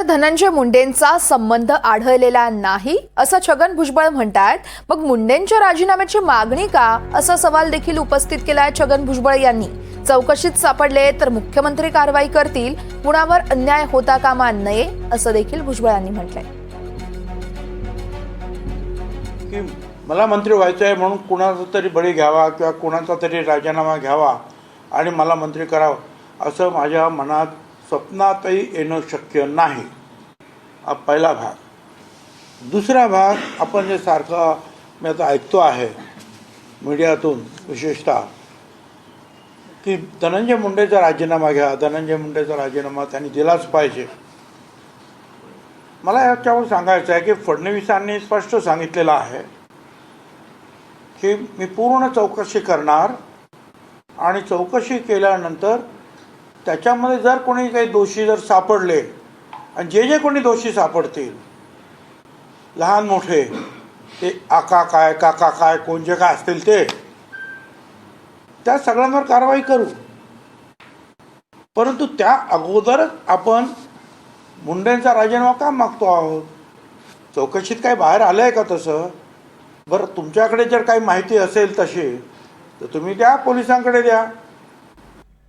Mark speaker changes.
Speaker 1: धनंजय मुंडेंचा संबंध आढळलेला नाही असं छगन भुजबळ म्हणतात। मग मुंडेंच्या राजीनाम्याची मागणी का असा सवाल देखील उपस्थित केलाय छगन भुजबळ यांनी। चौकशीत सापडले तर मुख्यमंत्री कारवाई करतील, कुणावर अन्याय होता कामा नये असं देखील भुजबळांनी म्हटलंय।
Speaker 2: की मला मंत्री व्हायचं आहे म्हणून कुणाचा तरी बळी घ्यावा किंवा कुणाचा तरी राजीनामा घ्यावा आणि मला मंत्री करावं असं माझ्या मनात स्वप्नातही येणं शक्य नाही। हा पहिला भाग। दुसरा भाग, आपण जे सारखं मी आता ऐकतो आहे मीडियातून विशेषतः की धनंजय मुंडेचा राजीनामा घ्या, धनंजय मुंडेचा राजीनामा त्यांनी दिलाच पाहिजे। मला याच्यावर सांगायचं आहे की फडणवीसांनी स्पष्ट सांगितलेलं आहे की मी पूर्ण चौकशी करणार आणि चौकशी केल्यानंतर त्याच्यामध्ये जर कोणी काही दोषी जर सापडले आणि जे जे कोणी दोषी सापडतील लहान मोठे, ते आका काय काका काय कोण जे काय असतील ते, त्या सगळ्यांवर कारवाई करू। परंतु त्या अगोदरच आपण मुंडेंचा राजीनामा का मागतो आहोत? चौकशीत काही बाहेर आलं आहे का तसं? बरं, तुमच्याकडे जर काही माहिती असेल तशी तर तुम्ही द्या, पोलिसांकडे द्या।